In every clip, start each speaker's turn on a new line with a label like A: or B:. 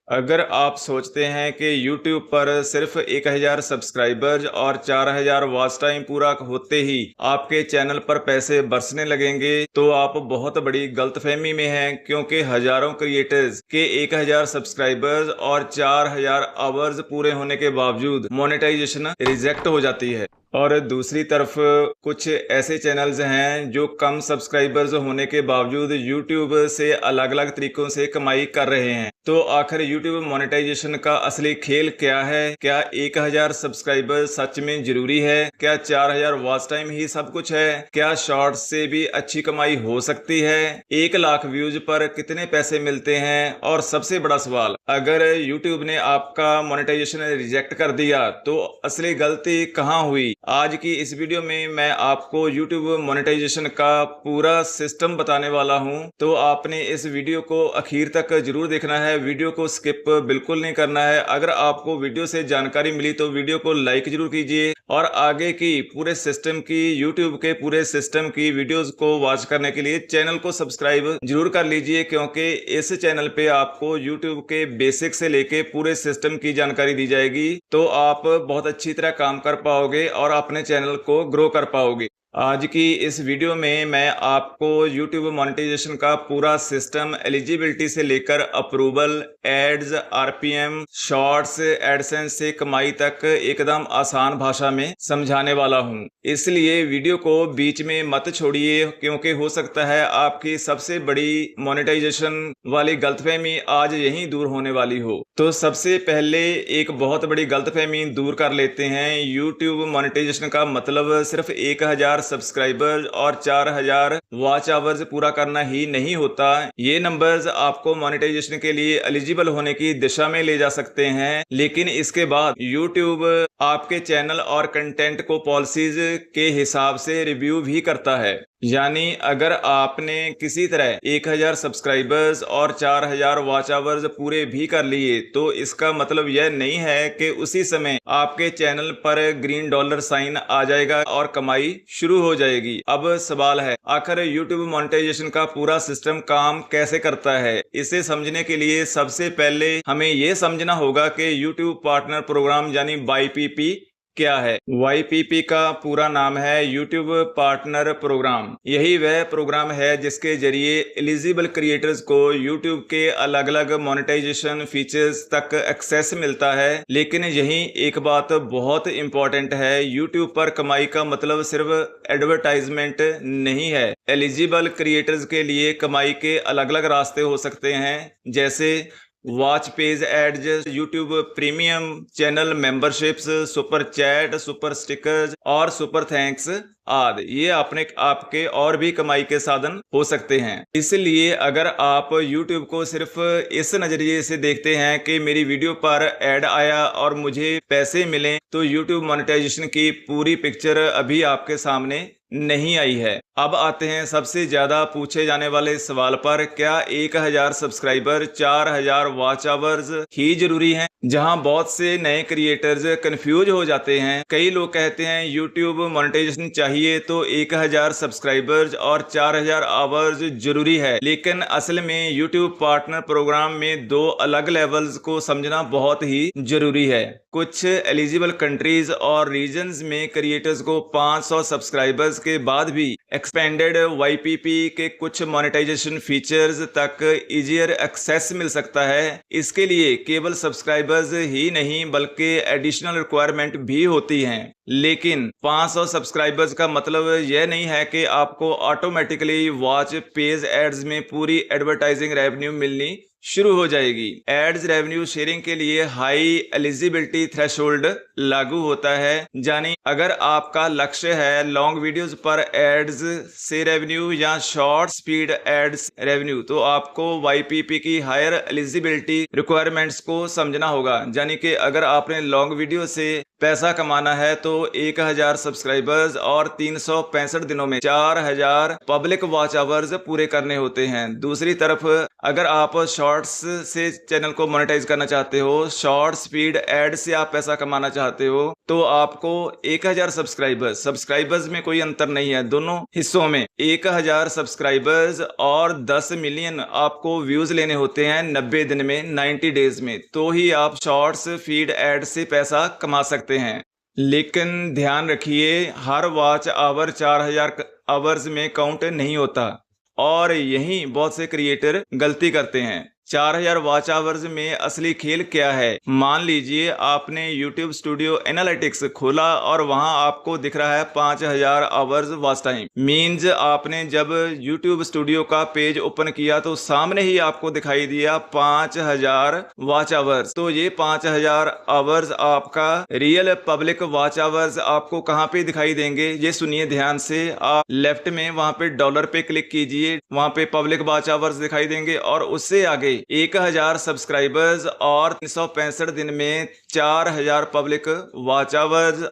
A: अगर आप सोचते हैं कि YouTube पर सिर्फ 1000 सब्सक्राइबर्स और 4000 वॉच टाइम पूरा होते ही आपके चैनल पर पैसे बरसने लगेंगे, तो आप बहुत बड़ी गलतफहमी में हैं, क्योंकि हजारों क्रिएटर्स के 1000 सब्सक्राइबर्स और 4000 आवर्स पूरे होने के बावजूद मोनेटाइजेशन रिजेक्ट हो जाती है। और दूसरी तरफ कुछ ऐसे चैनल्स हैं जो कम सब्सक्राइबर्स होने के बावजूद YouTube से अलग अलग तरीकों से कमाई कर रहे हैं। तो आखिर YouTube मोनेटाइजेशन का असली खेल क्या है? क्या 1000 सब्सक्राइबर सच में जरूरी है? क्या 4000 वॉच टाइम ही सब कुछ है? क्या शॉर्ट्स से भी अच्छी कमाई हो सकती है? 1 लाख व्यूज पर कितने पैसे मिलते हैं? और सबसे बड़ा सवाल, अगर YouTube ने आपका मोनेटाइजेशन रिजेक्ट कर दिया तो असली गलती कहाँ हुई? आज की इस वीडियो में मैं आपको YouTube मोनेटाइजेशन का पूरा सिस्टम बताने वाला हूं, तो आपने इस वीडियो को आखिर तक जरूर देखना है। वीडियो को स्किप बिल्कुल नहीं करना है। अगर आपको वीडियो से जानकारी मिली तो वीडियो को लाइक जरूर कीजिए और आगे की पूरे सिस्टम की, YouTube के पूरे सिस्टम की वीडियोस को वॉच करने के लिए चैनल को सब्सक्राइब जरूर कर लीजिए, क्योंकि इस चैनल पे आपको YouTube के बेसिक से लेके पूरे सिस्टम की जानकारी दी जाएगी। तो आप बहुत अच्छी तरह काम कर पाओगे और अपने चैनल को ग्रो कर पाओगे। आज की इस वीडियो में मैं आपको YouTube मोनेटाइजेशन का पूरा सिस्टम, एलिजिबिलिटी से लेकर approval, ads, RPM, shorts, AdSense से कमाई तक एकदम आसान भाषा में समझाने वाला हूं। इसलिए वीडियो को बीच में मत छोड़िए, क्योंकि हो सकता है आपकी सबसे बड़ी मोनेटाइजेशन वाली गलतफहमी आज यहीं दूर होने वाली हो। तो सबसे पहले एक बहुत बड़ी गलतफहमी दूर कर लेते हैं। YouTube मोनेटाइजेशन का मतलब सिर्फ 1000 सब्सक्राइबर्स और 4000 वॉच आवर्स पूरा करना ही नहीं होता। ये नंबर्स आपको मोनेटाइजेशन के लिए एलिजिबल होने की दिशा में ले जा सकते हैं, लेकिन इसके बाद YouTube आपके चैनल और कंटेंट को पॉलिसीज के हिसाब से रिव्यू भी करता है। यानी अगर आपने किसी तरह 1000 सब्सक्राइबर्स और 4000 वॉच आवर्स पूरे भी कर लिए, तो इसका मतलब यह नहीं है कि उसी समय आपके चैनल पर ग्रीन डॉलर साइन आ जाएगा और कमाई शुरू हो जाएगी। अब सवाल है, आखिर YouTube मोनेटाइजेशन का पूरा सिस्टम काम कैसे करता है? इसे समझने के लिए सबसे पहले हमें यह समझना होगा कि YouTube पार्टनर प्रोग्राम यानी YPP क्या है। YPP का पूरा नाम है YouTube पार्टनर प्रोग्राम। यही वह प्रोग्राम है जिसके जरिए एलिजिबल क्रिएटर्स को YouTube के अलग अलग मोनेटाइजेशन फीचर्स तक एक्सेस मिलता है। लेकिन यही एक बात बहुत इंपॉर्टेंट है, YouTube पर कमाई का मतलब सिर्फ एडवर्टाइजमेंट नहीं है। एलिजिबल क्रिएटर्स के लिए कमाई के अलग अलग रास्ते हो सकते हैं, जैसे watch page ads, YouTube premium, channel memberships, super chat, super stickers और सुपर थैंक्स आदि। ये अपने आपके और भी कमाई के साधन हो सकते हैं। इसलिए अगर आप YouTube को सिर्फ इस नजरिए से देखते हैं कि मेरी वीडियो पर ऐड आया और मुझे पैसे मिले, तो YouTube मोनेटाइजेशन की पूरी पिक्चर अभी आपके सामने नहीं आई है। अब आते हैं सबसे ज्यादा पूछे जाने वाले सवाल पर, क्या 1000 सब्सक्राइबर, 4000 वॉच आवर्स ही जरूरी हैं? जहां बहुत से नए क्रिएटर्स कंफ्यूज हो जाते हैं। कई लोग कहते हैं YouTube मोनेटाइजेशन चाहिए तो 1000 सब्सक्राइबर्स और 4000 आवर्स जरूरी है, लेकिन असल में YouTube पार्टनर प्रोग्राम में दो अलग लेवल्स को समझना बहुत ही जरूरी है। कुछ एलिजिबल कंट्रीज और रीजन्स में क्रिएटर्स को 500 सब्सक्राइबर्स के बाद भी एक्सपेंडेड YPP के कुछ मोनेटाइजेशन फीचर्स तक इजियर एक्सेस मिल सकता है। इसके लिए केवल सब्सक्राइबर्स ही नहीं बल्कि एडिशनल रिक्वायरमेंट भी होती हैं। लेकिन 500 सब्सक्राइबर्स का मतलब यह नहीं है कि आपको ऑटोमेटिकली वॉच पेज एड्स में पूरी एडवर्टाइजिंग रेवेन्यू मिलनी शुरू हो जाएगी। एड्स रेवेन्यू शेयरिंग के लिए हाई एलिजिबिलिटी थ्रेशोल्ड लागू होता है। यानी अगर आपका लक्ष्य है लॉन्ग वीडियोस पर एड्स से रेवेन्यू या शॉर्ट स्पीड एड्स रेवेन्यू, तो आपको YPP की हायर एलिजिबिलिटी रिक्वायरमेंट्स को समझना होगा। यानी कि अगर आपने लॉन्ग वीडियो से पैसा कमाना है तो 1000 सब्सक्राइबर्स और 365 दिनों में 4000 पब्लिक वॉच आवर्स पूरे करने होते हैं। दूसरी तरफ अगर आप शॉर्ट्स से चैनल को मोनेटाइज करना चाहते हो, शॉर्ट स्पीड एड से आप पैसा कमाना चाहते हो, तो आपको 1000 सब्सक्राइबर्स में कोई अंतर नहीं है दोनों हिस्सों में। 1000 सब्सक्राइबर्स और 10 मिलियन आपको व्यूज लेने होते हैं 90 दिन में, 90 डेज में, तो ही आप शॉर्ट्स फीड ऐड से पैसा कमा सकते हैं। लेकिन ध्यान रखिए, हर वॉच आवर 4000 आवर्स में काउंट नहीं होता और यही बहुत से क्रिएटर गलती करते हैं। 4000 वॉच आवर्स में असली खेल क्या है? मान लीजिए आपने YouTube स्टूडियो एनालिटिक्स खोला और वहां आपको दिख रहा है 5000 आवर्स वॉच टाइम। मीन्स आपने जब YouTube स्टूडियो का पेज ओपन किया तो सामने ही आपको दिखाई दिया 5000 वॉच आवर्स। तो ये 5000 आवर्स आपका रियल पब्लिक वॉच आवर्स आपको कहाँ पे दिखाई देंगे? ये सुनिए ध्यान से। आप लेफ्ट में वहां पे डॉलर पे क्लिक कीजिए, वहां पे पब्लिक वॉच आवर्स दिखाई देंगे और उससे आगे 1000 सब्सक्राइबर्स और 365 दिन में 4000 पब्लिक वॉच आवर्स।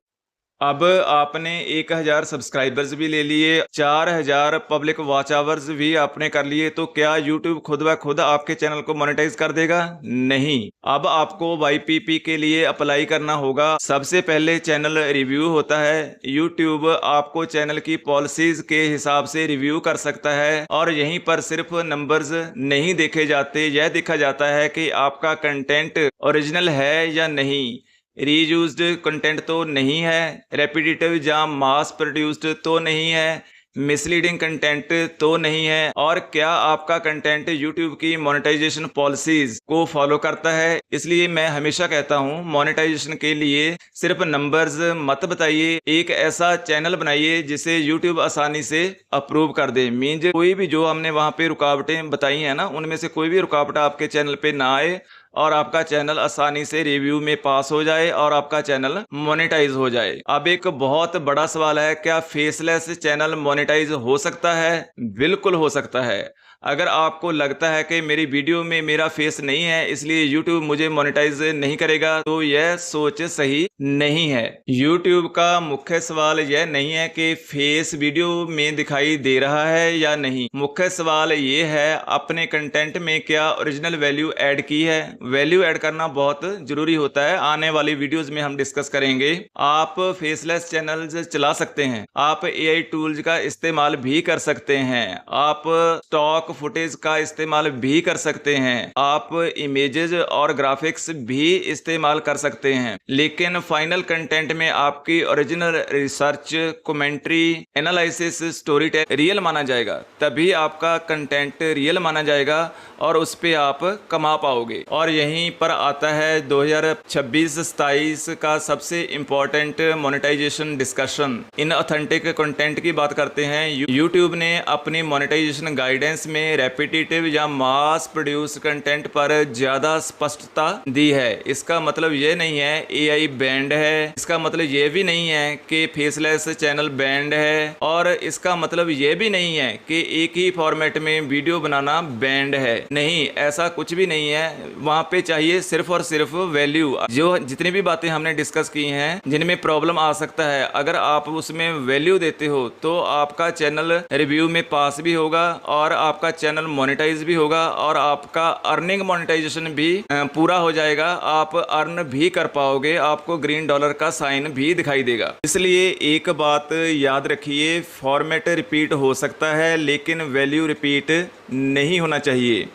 A: अब आपने 1000 सब्सक्राइबर्स भी ले लिए, 4000 पब्लिक वॉच आवर्स भी आपने कर लिए, तो क्या YouTube खुद ब खुद आपके चैनल को मोनेटाइज कर देगा? नहीं। अब आपको YPP के लिए अप्लाई करना होगा। सबसे पहले चैनल रिव्यू होता है। YouTube आपको चैनल की पॉलिसीज के हिसाब से रिव्यू कर सकता है और यहीं पर सिर्फ नंबर्स नहीं देखे जाते, यह देखा जाता है कि आपका कंटेंट ओरिजिनल है या नहीं, रीयूज्ड कंटेंट तो नहीं है, रेपिटेटिव या मास प्रोड्यूस्ड तो नहीं है, मिसलीडिंग कंटेंट तो नहीं है, और क्या आपका कंटेंट YouTube की मोनेटाइजेशन पॉलिसीज को फॉलो करता है। इसलिए मैं हमेशा कहता हूं, मोनेटाइजेशन के लिए सिर्फ नंबर्स मत बताइए, एक ऐसा चैनल बनाइए जिसे YouTube आसानी से अप्रूव कर दे। मीन्स कोई भी जो हमने वहां पे रुकावटें बताई हैं ना, उनमें से कोई भी रुकावट आपके चैनल पे ना आए और आपका चैनल आसानी से रिव्यू में पास हो जाए और आपका चैनल मोनेटाइज हो जाए। अब एक बहुत बड़ा सवाल है, क्या फेसलेस चैनल मोनेटाइज हो सकता है? बिल्कुल हो सकता है। अगर आपको लगता है कि मेरी वीडियो में मेरा फेस नहीं है इसलिए YouTube मुझे मोनेटाइज नहीं करेगा, तो यह सोच सही नहीं है। YouTube का मुख्य सवाल यह नहीं है कि फेस वीडियो में दिखाई दे रहा है या नहीं। मुख्य सवाल ये है, अपने कंटेंट में क्या ओरिजिनल वैल्यू ऐड की है। वैल्यू ऐड करना बहुत जरूरी होता है, आने वाली वीडियोज में हम डिस्कस करेंगे। आप फेसलेस चैनल चला सकते हैं, आप AI टूल्स का इस्तेमाल भी कर सकते हैं, आप स्टॉक फुटेज का इस्तेमाल भी कर सकते हैं, आप इमेजेस और ग्राफिक्स भी इस्तेमाल कर सकते हैं, लेकिन फाइनल कंटेंट में आपकी original research, commentary, analysis, story tell real माना जाएगा। तभी आपका कंटेंट रियल माना जाएगा और उस पे आप कमा पाओगे। और यहीं पर आता है 2026-27 का सबसे इंपॉर्टेंट मोनेटाइजेशन डिस्कशन। इन ऑथेंटिक कंटेंट की बात करते हैं। YouTube ने अपनी मोनेटाइजेशन गाइडेंस में रेपिटेटिव या मास प्रोड्यूस कंटेंट पर ज्यादा स्पष्टता दी है। इसका मतलब ये नहीं है AI बैंड है, इसका मतलब ये भी नहीं है कि फेसलेस चैनल बैंड है, और इसका मतलब ये भी नहीं है कि एक ही फॉर्मेट में वीडियो बनाना बैंड है। नहीं, ऐसा कुछ भी नहीं है। वहां पे चाहिए सिर्फ और सिर्फ वैल्यू। जो जितनी भी बातें हमने डिस्कस की हैं जिनमें प्रॉब्लम आ सकता है, अगर आप उसमें वैल्यू देते हो तो आपका चैनल रिव्यू में पास भी होगा और आपका चैनल मोनेटाइज भी होगा और आपका अर्निंग मोनेटाइजेशन भी पूरा हो जाएगा। आप अर्न भी कर पाओगे, आपको ग्रीन डॉलर का साइन भी दिखाई देगा। इसलिए एक बात याद रखिए, फॉर्मेट रिपीट हो सकता है लेकिन वैल्यू रिपीट नहीं होना चाहिए।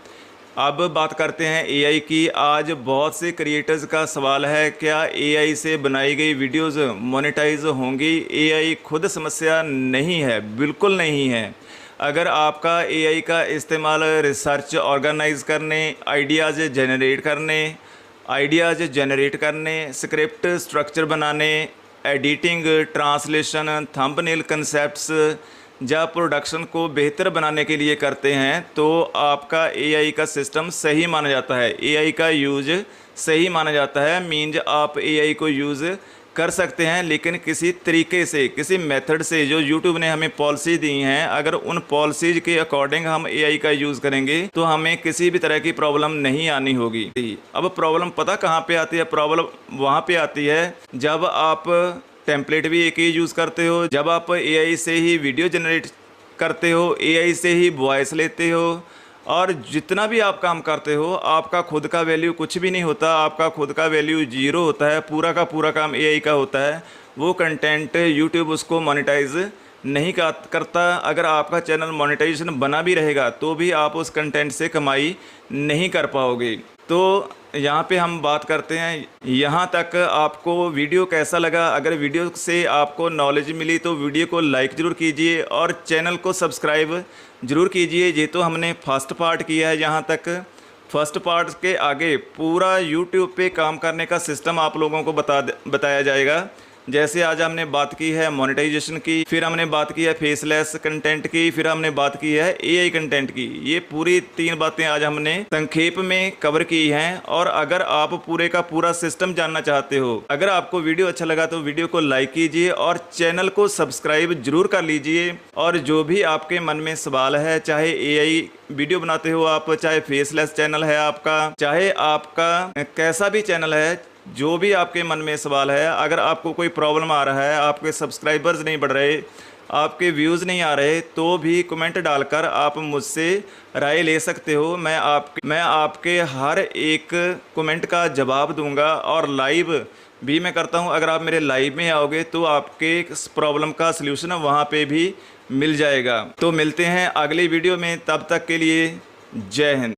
A: अब बात करते हैं AI की। आज बहुत से क्रिएटर्स का सवाल है, क्या AI से बनाई गई वीडियोस मोनेटाइज होंगी? AI खुद समस्या नहीं है, बिल्कुल नहीं है। अगर आपका AI का इस्तेमाल रिसर्च ऑर्गेनाइज करने, आइडियाज़ जनरेट करने, स्क्रिप्ट स्ट्रक्चर बनाने, एडिटिंग, ट्रांसलेशन, थंबनेल कंसेप्ट्स या प्रोडक्शन को बेहतर बनाने के लिए करते हैं तो आपका AI का सिस्टम सही माना जाता है, AI का यूज सही माना जाता है। मीन्स आप AI को यूज़ कर सकते हैं, लेकिन किसी तरीके से, किसी मेथड से जो YouTube ने हमें पॉलिसी दी हैं, अगर उन पॉलिसीज के अकॉर्डिंग हम AI का यूज़ करेंगे तो हमें किसी भी तरह की प्रॉब्लम नहीं आनी होगी। अब प्रॉब्लम पता कहाँ पे आती है? प्रॉब्लम वहाँ पे आती है जब आप टेम्पलेट भी एक ही यूज़ करते हो, जब आप AI से ही वीडियो जनरेट करते हो, AI से ही वॉइस लेते हो और जितना भी आप काम करते हो, आपका खुद का वैल्यू कुछ भी नहीं होता, आपका खुद का वैल्यू जीरो होता है, पूरा का पूरा काम एआई का होता है। वो कंटेंट यूट्यूब उसको मोनेटाइज नहीं करता। अगर आपका चैनल मोनेटाइजेशन बना भी रहेगा तो भी आप उस कंटेंट से कमाई नहीं कर पाओगे। तो यहाँ पे हम बात करते हैं, यहाँ तक आपको वीडियो कैसा लगा? अगर वीडियो से आपको नॉलेज मिली तो वीडियो को लाइक ज़रूर कीजिए और चैनल को सब्सक्राइब ज़रूर कीजिए। ये तो हमने फर्स्ट पार्ट किया है। यहाँ तक फर्स्ट पार्ट के आगे पूरा यूट्यूब पे काम करने का सिस्टम आप लोगों को बताया जाएगा। जैसे आज हमने बात की है मोनेटाइजेशन की, फिर हमने बात की है फेसलेस कंटेंट की, फिर हमने बात की है एआई कंटेंट की। ये पूरी 3 बातें आज हमने संक्षेप में कवर की हैं। और अगर आप पूरे का पूरा सिस्टम जानना चाहते हो, अगर आपको वीडियो अच्छा लगा तो वीडियो को लाइक कीजिए और चैनल को सब्सक्राइब जरूर कर लीजिए। और जो भी आपके मन में सवाल है, चाहे एआई वीडियो बनाते हो आप, चाहे फेसलेस चैनल है आपका, चाहे आपका कैसा भी चैनल है, जो भी आपके मन में सवाल है, अगर आपको कोई प्रॉब्लम आ रहा है, आपके सब्सक्राइबर्स नहीं बढ़ रहे, आपके व्यूज़ नहीं आ रहे, तो भी कमेंट डालकर आप मुझसे राय ले सकते हो। मैं आपके हर एक कमेंट का जवाब दूंगा और लाइव भी मैं करता हूं। अगर आप मेरे लाइव में आओगे तो आपके प्रॉब्लम का सल्यूशन वहां पे भी मिल जाएगा। तो मिलते हैं अगली वीडियो में, तब तक के लिए जय हिंद।